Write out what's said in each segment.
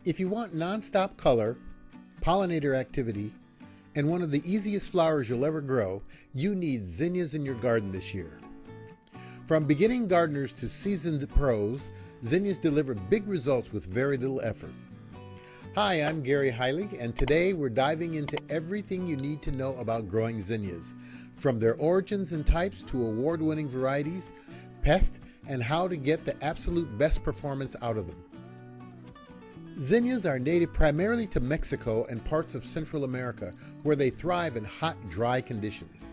If you want nonstop color, pollinator activity, and one of the easiest flowers you'll ever grow, you need zinnias in your garden this year. From beginning gardeners to seasoned pros, zinnias deliver big results with very little effort. Hi, I'm Gary Heilig, and today we're diving into everything you need to know about growing zinnias, from their origins and types to award-winning varieties, pests, and how to get the absolute best performance out of them. Zinnias are native primarily to Mexico and parts of Central America, where they thrive in hot, dry conditions.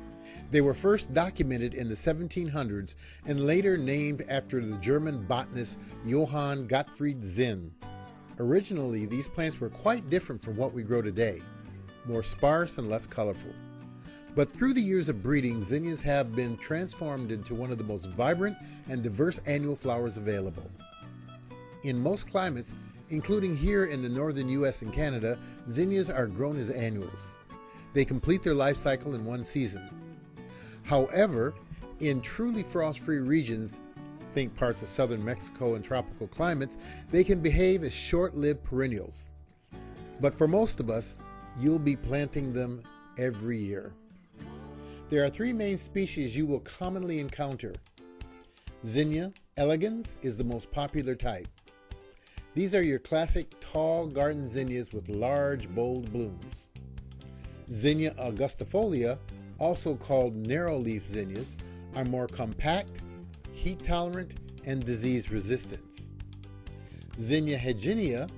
They were first documented in the 1700s and later named after the German botanist Johann Gottfried Zinn. Originally, these plants were quite different from what we grow today, more sparse and less colorful. But through the years of breeding, zinnias have been transformed into one of the most vibrant and diverse annual flowers available. In most climates, including here in the northern U.S. and Canada, zinnias are grown as annuals. They complete their life cycle in one season. However, in truly frost-free regions, think parts of southern Mexico and tropical climates, they can behave as short-lived perennials. But for most of us, you'll be planting them every year. There are three main species you will commonly encounter. Zinnia elegans is the most popular type. These are your classic tall garden zinnias with large, bold blooms. Zinnia augustifolia, also called narrow-leaf zinnias, are more compact, heat-tolerant, and disease-resistant. Zinnia hedginia,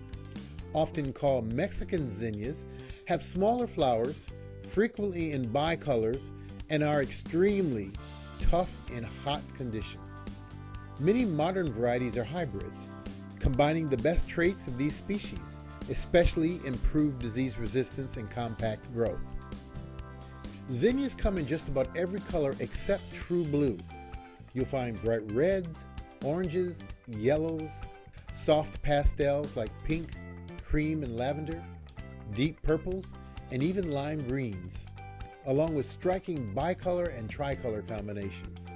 often called Mexican zinnias, have smaller flowers, frequently in bicolors, and are extremely tough in hot conditions. Many modern varieties are hybrids, combining the best traits of these species, especially improved disease resistance and compact growth. Zinnias come in just about every color except true blue. You'll find bright reds, oranges, yellows, soft pastels like pink, cream, and lavender, deep purples, and even lime greens, along with striking bicolor and tricolor combinations.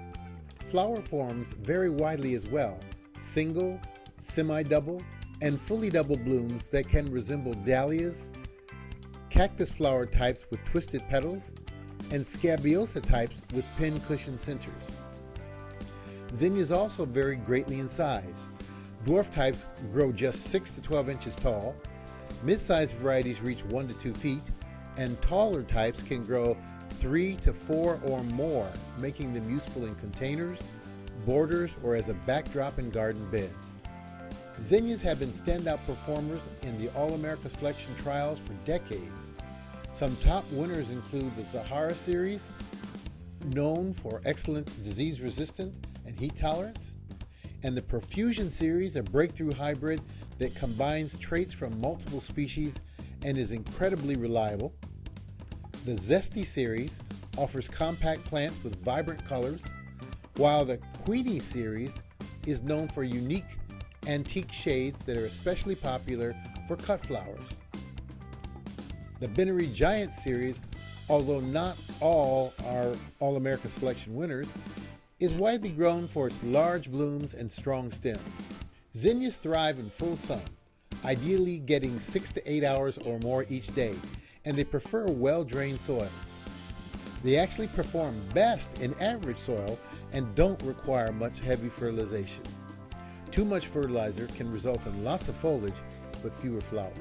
Flower forms vary widely as well: single, semi-double, and fully double blooms that can resemble dahlias, cactus flower types with twisted petals, and scabiosa types with pin-cushion centers. Zinnias also vary greatly in size. Dwarf types grow just 6 to 12 inches tall, mid-sized varieties reach 1 to 2 feet, and taller types can grow 3 to 4 or more, making them useful in containers, borders, or as a backdrop in garden beds. Zinnias have been standout performers in the All-America Selection Trials for decades. Some top winners include the Sahara series, known for excellent disease resistance and heat tolerance, and the Profusion series, a breakthrough hybrid that combines traits from multiple species and is incredibly reliable. The Zesty series offers compact plants with vibrant colors, while the Queenie series is known for unique antique shades that are especially popular for cut flowers. The Binnery Giant series, although not all are All-America Selection winners, is widely grown for its large blooms and strong stems. Zinnias thrive in full sun, ideally getting 6 to 8 hours or more each day, and they prefer well-drained soils. They actually perform best in average soil and don't require much heavy fertilization. Too much fertilizer can result in lots of foliage but fewer flowers.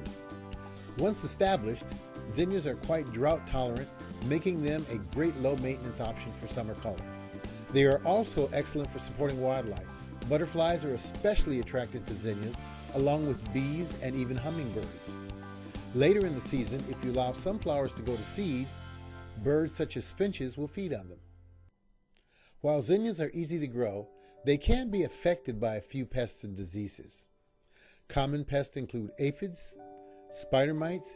Once established, zinnias are quite drought tolerant, making them a great low-maintenance option for summer color. They are also excellent for supporting wildlife. Butterflies are especially attracted to zinnias, along with bees and even hummingbirds. Later in the season, if you allow some flowers to go to seed, birds such as finches will feed on them. While zinnias are easy to grow, they can be affected by a few pests and diseases. Common pests include aphids, spider mites,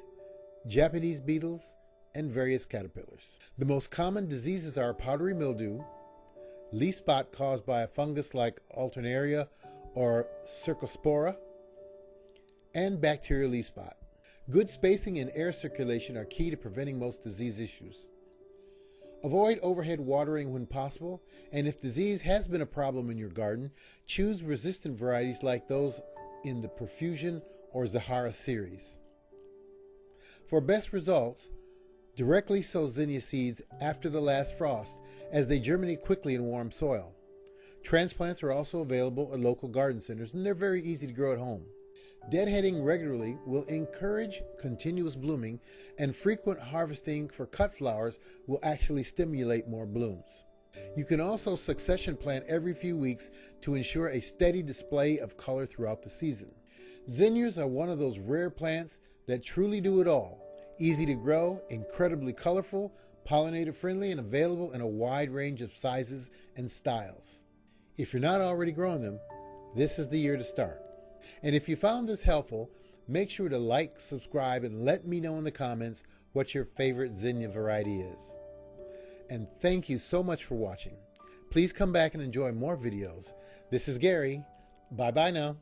Japanese beetles, and various caterpillars. The most common diseases are powdery mildew, leaf spot caused by a fungus like Alternaria or Cercospora, and bacterial leaf spot. Good spacing and air circulation are key to preventing most disease issues. Avoid overhead watering when possible, and if disease has been a problem in your garden, choose resistant varieties like those in the Profusion or Zahara series. For best results, directly sow zinnia seeds after the last frost, as they germinate quickly in warm soil. Transplants are also available at local garden centers, and they're very easy to grow at home. Deadheading regularly will encourage continuous blooming, and frequent harvesting for cut flowers will actually stimulate more blooms. You can also succession plant every few weeks to ensure a steady display of color throughout the season. Zinnias are one of those rare plants that truly do it all. Easy to grow, incredibly colorful, pollinator friendly, and available in a wide range of sizes and styles. If you're not already growing them, this is the year to start. And if you found this helpful, make sure to like, subscribe, and let me know in the comments what your favorite zinnia variety is. And thank you so much for watching. Please come back and enjoy more videos. This is Gary. Bye-bye now.